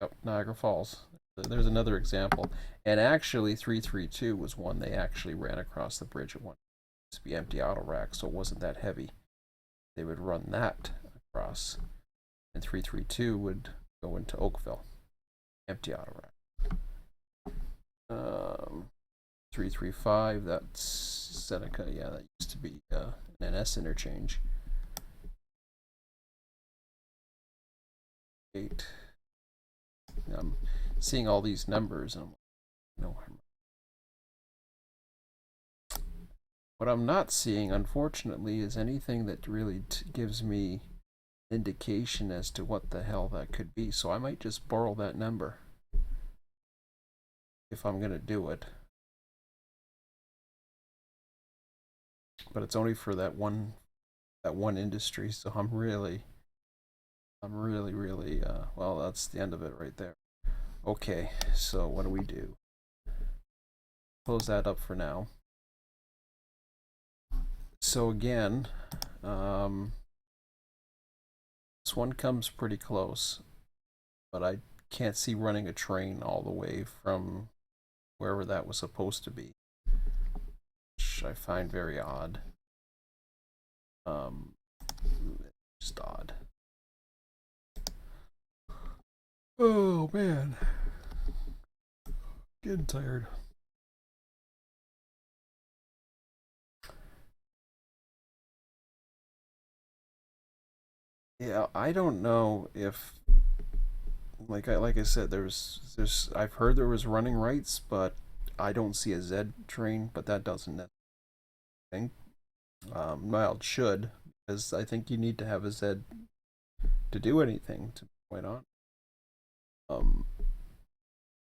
[SPEAKER 1] Oh, Niagara Falls. There's another example. And actually, 332 was one they actually ran across the bridge at one. It used to be empty auto rack, so it wasn't that heavy. They would run that across. And 332 would go into Oakville. Empty auto rack. 335, that's Seneca. Yeah, that used to be an NS interchange. 8. I'm seeing all these numbers, and I'm like, no. What I'm not seeing, unfortunately, is anything that really gives me indication as to what the hell that could be. So I might just borrow that number if I'm gonna do it. But it's only for that one industry, so I'm really well, that's the end of it right there. Okay, so what do we do? Close that up for now. So again, this one comes pretty close, but I can't see running a train all the way from wherever that was supposed to be, which I find very odd. Just odd. Oh man, getting tired. Yeah, I don't know if, like I said, I've heard there was running rights, but I don't see a Z train, but that doesn't think. Well, it should, because I think you need to have a Z to do anything, to be quite honest.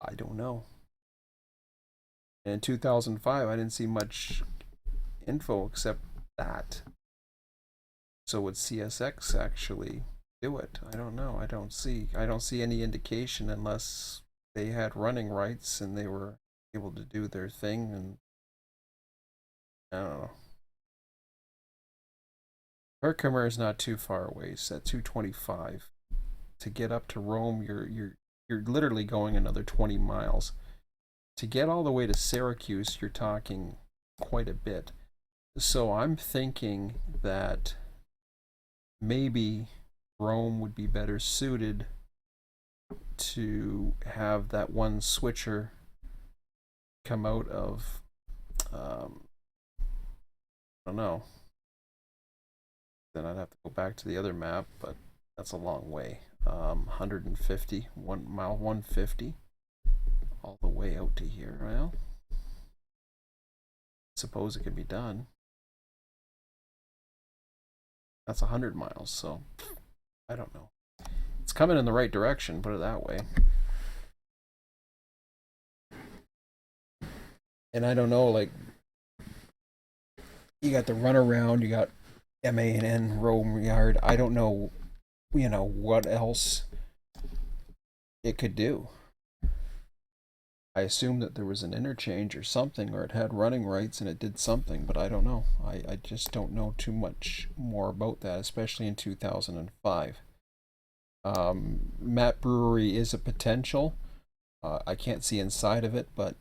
[SPEAKER 1] I don't know. And in 2005, I didn't see much info except that. So would CSX actually do it? I don't know. I don't see any indication unless they had running rights and they were able to do their thing, and I don't know. Herkimer is not too far away. It's at 225. To get up to Rome, you're literally going another 20 miles. To get all the way to Syracuse, you're talking quite a bit. So I'm thinking that maybe Rome would be better suited to have that one switcher come out of, I don't know. Then I'd have to go back to the other map, but that's a long way. 150, 1 mile, 150, all the way out to here. Well, I suppose it could be done. That's 100 miles, so I don't know. It's coming in the right direction, put it that way. And I don't know, like, You got the runaround, you got MAN roam yard. I don't know, what else it could do. I assumed that there was an interchange or something, or it had running rights and it did something, but I don't know. I just don't know too much more about that, especially in 2005. Matt Brewery is a potential. I can't see inside of it, but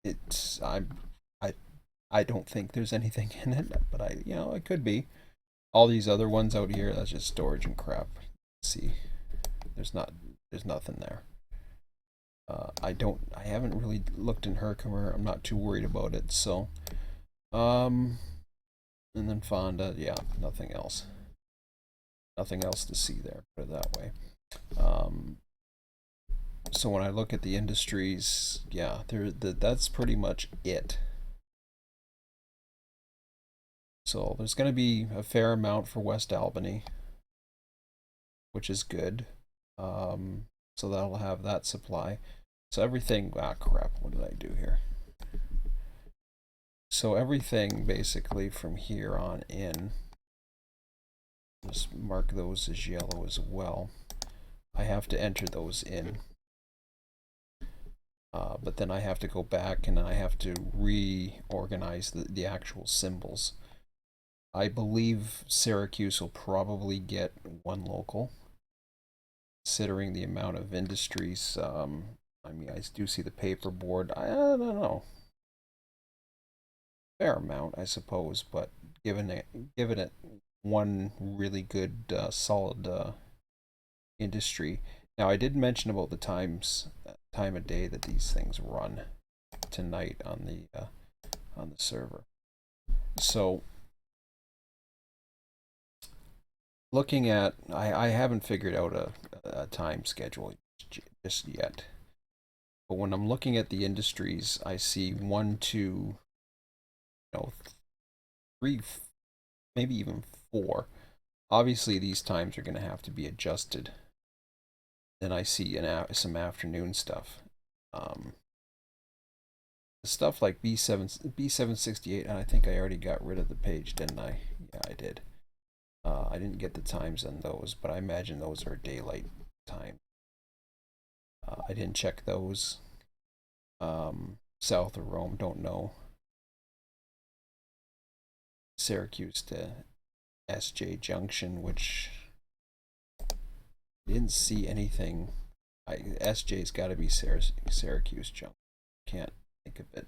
[SPEAKER 1] it's I I don't think there's anything in it, but it could be. All these other ones out here, that's just storage and crap. See, there's not there's nothing there. I haven't really looked in Herkimer. I'm not too worried about it. So, um, and then Fonda, yeah, nothing else to see there. Put it that way. Um, so when I look at the industries, yeah, that's pretty much it. So there's going to be a fair amount for West Albany, which is good. So that'll have that supply. So everything, crap, what did I do here? So everything basically from here on in, just mark those as yellow as well. I have to enter those in. But then I have to go back and I have to reorganize the actual symbols. I believe Syracuse will probably get one local, considering the amount of industries. I mean, I do see the paperboard. I don't know, fair amount, I suppose, but given it one really good solid industry. Now, I did mention about the time of day that these things run tonight on the server. So looking at, I haven't figured out a time schedule just yet. But when I'm looking at the industries, I see one, two, three, maybe even four. Obviously, these times are going to have to be adjusted. Then I see some afternoon stuff. Um, Stuff like B768, and I think I already got rid of the page, didn't I? Yeah, I did. I didn't get the times on those, but I imagine those are daylight time. I didn't check those. South of Rome, don't know. Syracuse to SJ Junction, which I didn't see anything. SJ's got to be Syracuse Junction. Can't think of it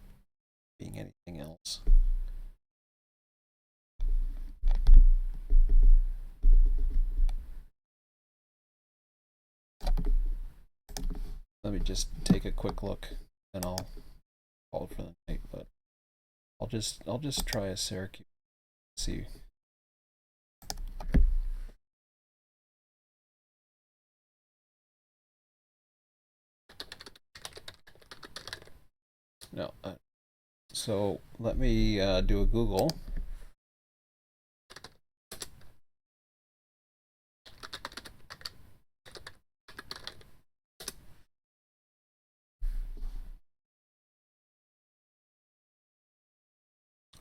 [SPEAKER 1] being anything else. Let me just take a quick look, and I'll call it for the night. But I'll just try a Syracuse. See. No. So let me do a Google.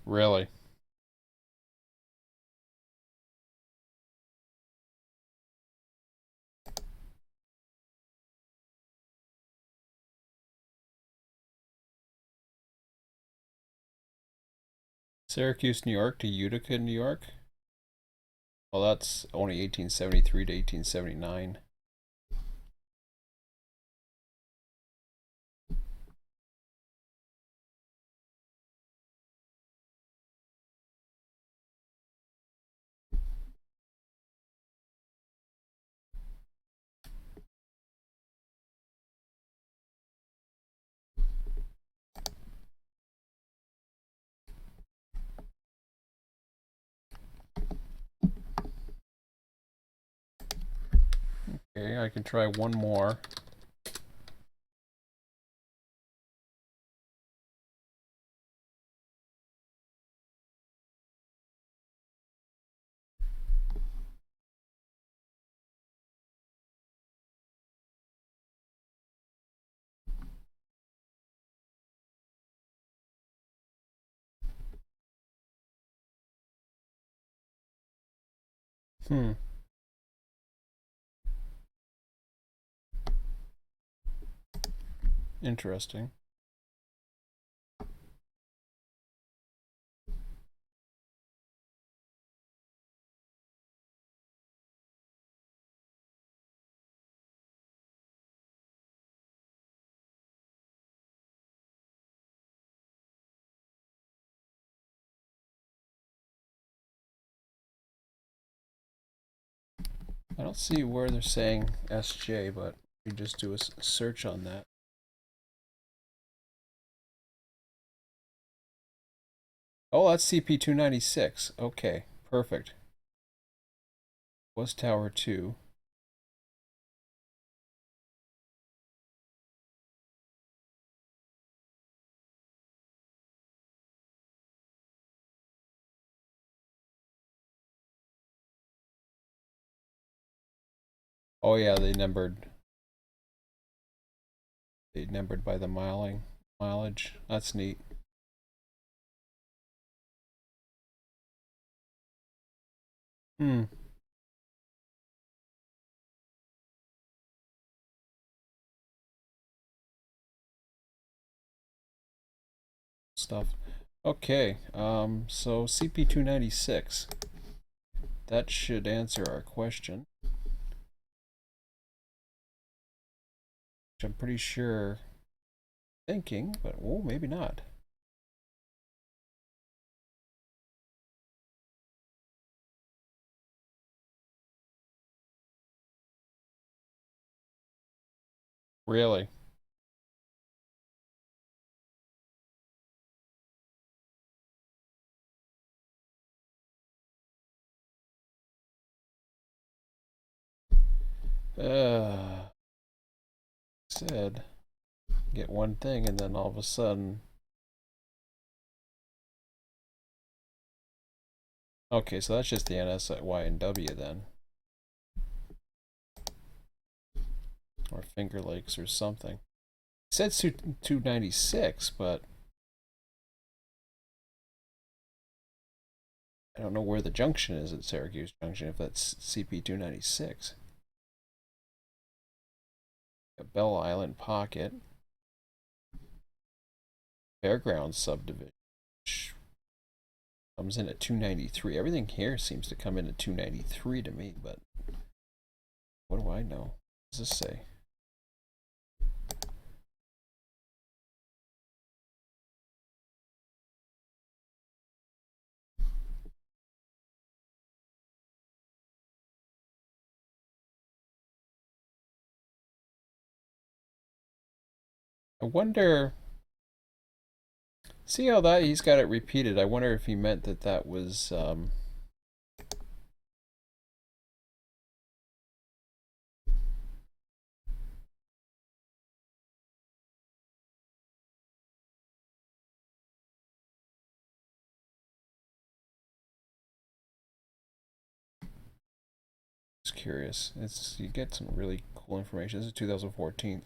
[SPEAKER 1] Really? Syracuse, New York to Utica, New York? Well, that's only 1873 to 1879. Okay, I can try one more. Hmm. Interesting. I don't see where they're saying SJ, but we just do a search on that. Oh, that's CP296. Okay, perfect. Was Tower 2. Oh yeah, they numbered by the mileage. That's neat. Hmm. Stuff. Okay. So CP296. That should answer our question. Which I'm pretty sure thinking, but oh, maybe not. Really? Said get one thing and then all of a sudden. Okay, so that's just the NSY and W then. Or Finger Lakes or something. It said 296, but I don't know where the junction is at Syracuse Junction, if that's CP296. Bell Island Pocket. Fairgrounds subdivision. Comes in at 293. Everything here seems to come in at 293 to me, but what do I know? What does this say? I wonder. See how that he's got it repeated. I wonder if he meant that that was. Just curious. It's you get some really cool information. This is 2014.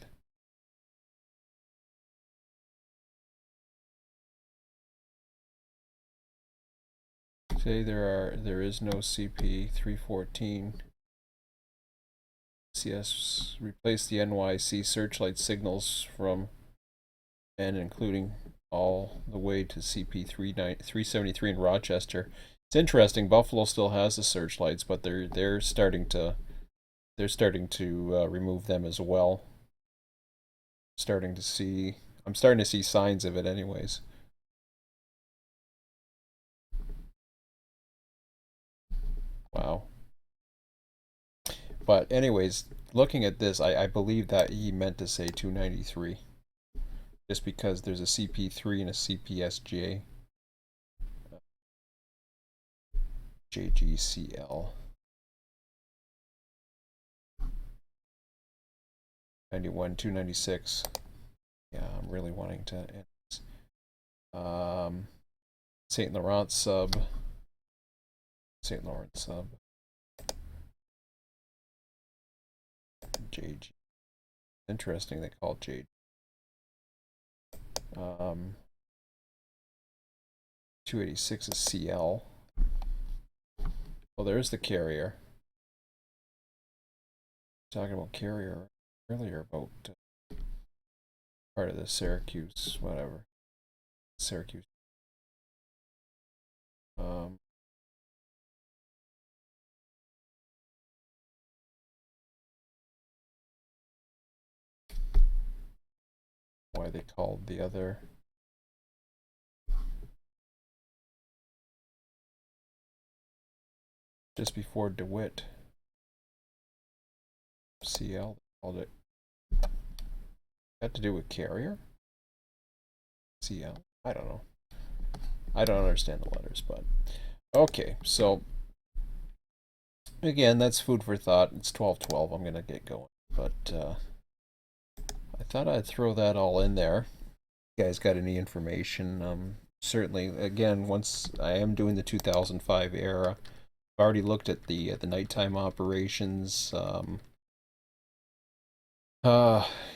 [SPEAKER 1] Say there is no CP 314. CS replace the NYC searchlight signals from and including all the way to CP 373 in Rochester. It's interesting. Buffalo still has the searchlights, but they're starting to remove them as well. I'm starting to see signs of it, anyways. Wow. But anyways, looking at this, I believe that he meant to say 293, just because there's a CP3 and a CPSJ. JGCL 91 296. Yeah, I'm really wanting to end this. St. Laurent sub. St. Lawrence sub. JG. Interesting they call it JG. 286 is CL. Well, there's the carrier. talking about carrier earlier about part of the Syracuse, whatever. Syracuse. Why they called the other just before DeWitt CL, they called it. Got to do with carrier? CL? I don't know. I don't understand the letters, but okay, so again, that's food for thought. It's 12:12. I'm gonna get going, but I thought I'd throw that all in there. You guys got any information? Certainly, again, once I am doing the 2005 era, I've already looked at the nighttime operations.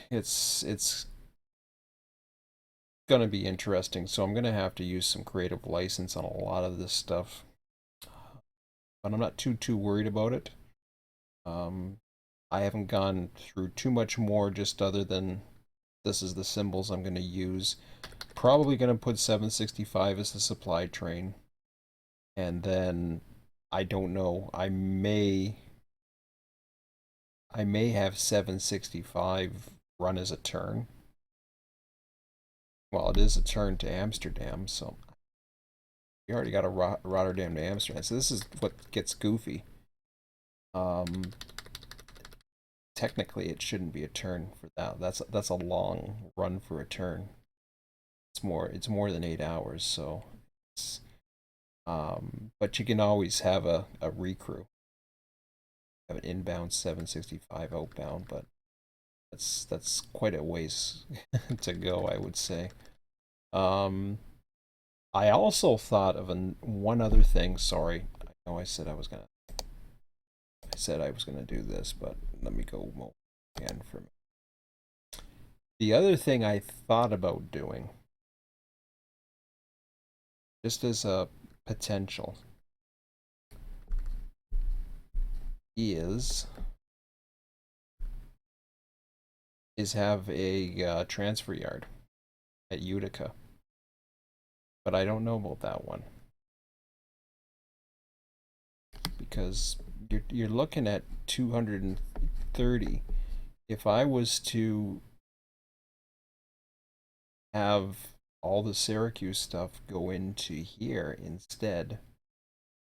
[SPEAKER 1] It's gonna be interesting. So I'm gonna have to use some creative license on a lot of this stuff, but I'm not too worried about it. I haven't gone through too much more, just other than this is the symbols I'm gonna use. Probably gonna put 765 as the supply train, and then I don't know. I may have 765 run as a turn. Well, it is a turn to Amsterdam, so we already got a Rotterdam to Amsterdam. So this is what gets goofy. Technically, it shouldn't be a turn for that. That's a long run for a turn. It's more than 8 hours. So, it's, but you can always have a recrew. Have an inbound 765 outbound, but that's quite a ways to go, I would say. I also thought of one other thing. Sorry, I know I said I was gonna do this, but let me go again for me. The other thing I thought about doing, just as a potential, is have a transfer yard at Utica, but I don't know about that one because you're looking at 230. If I was to have all the Syracuse stuff go into here instead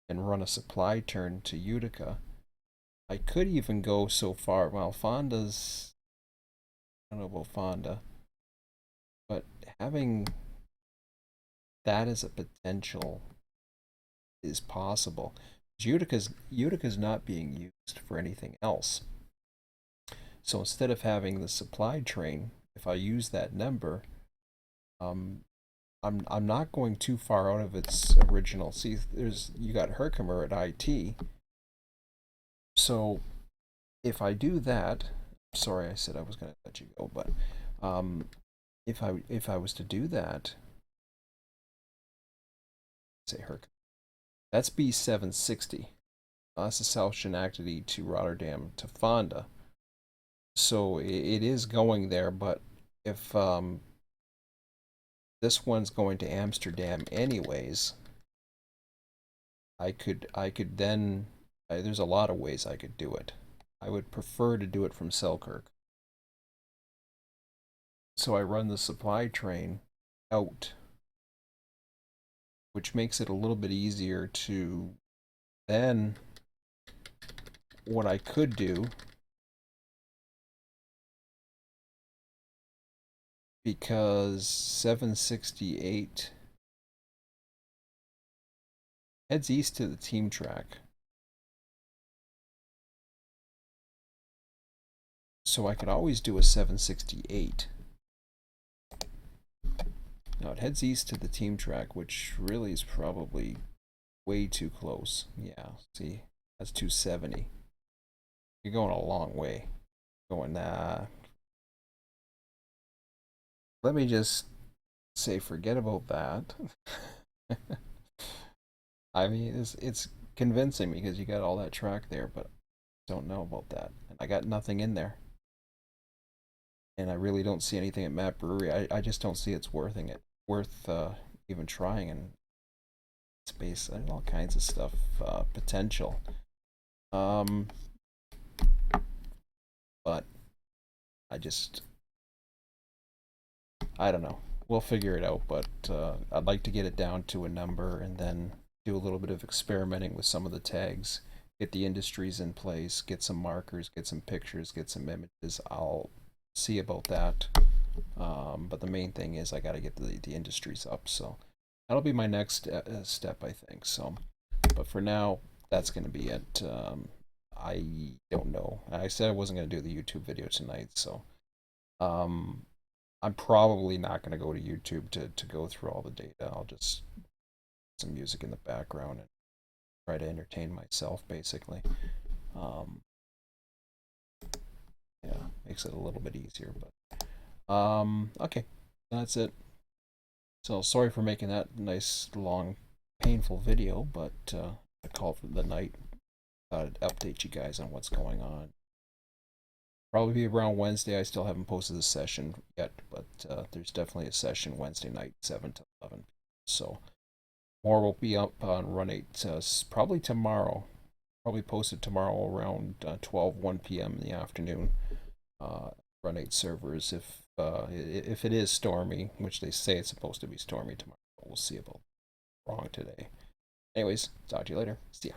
[SPEAKER 1] and run a supply turn to Utica, I could even go so far. Well, Fonda's, I don't know about Fonda, but having that as a potential is possible. Utica's not being used for anything else. So instead of having the supply train, if I use that number, I'm not going too far out of its original. See, you got Herkimer at IT. So if I do that, sorry, I said I was going to let you go, but if I was to do that, say Herkimer, that's B760. That's the South Schenectady to Rotterdam to Fonda. So it is going there, but if this one's going to Amsterdam anyways, I could then, there's a lot of ways I could do it. I would prefer to do it from Selkirk. So I run the supply train out, which makes it a little bit easier to then, what I could do, because 768 heads east to the team track. So I could always do a 768. Now it heads east to the team track, which really is probably way too close. Yeah, see, that's 270. You're going a long way. Going, nah. Let me just say, forget about that. I mean, it's convincing because you got all that track there, but don't know about that. And I got nothing in there. And I really don't see anything at Matt Brewery. I just don't see it's worth even trying. And space and all kinds of stuff, potential. Um, but I just, I don't know. We'll figure it out, but I'd like to get it down to a number and then do a little bit of experimenting with some of the tags, get the industries in place, get some markers, get some pictures, get some images. I'll see about that. But the main thing is I got to get the industries up. So that'll be my next step, I think. So, but for now, that's going to be it. I don't know. I said I wasn't going to do the YouTube video tonight, so um, I'm probably not going to go to YouTube to go through all the data. I'll just put some music in the background and try to entertain myself, basically. Um, yeah, makes it a little bit easier, but okay, that's it. So sorry for making that nice, long, painful video, but I called for the night. Thought I'd update you guys on what's going on. Probably be around Wednesday. I still haven't posted the session yet, but there's definitely a session Wednesday night, 7 to 11. So more will be up on Run8 probably tomorrow. Probably posted tomorrow around 12, 1 p.m. in the afternoon. Run8 servers. If it is stormy, which they say it's supposed to be stormy tomorrow, we'll see about wrong today. Anyways, talk to you later. See ya.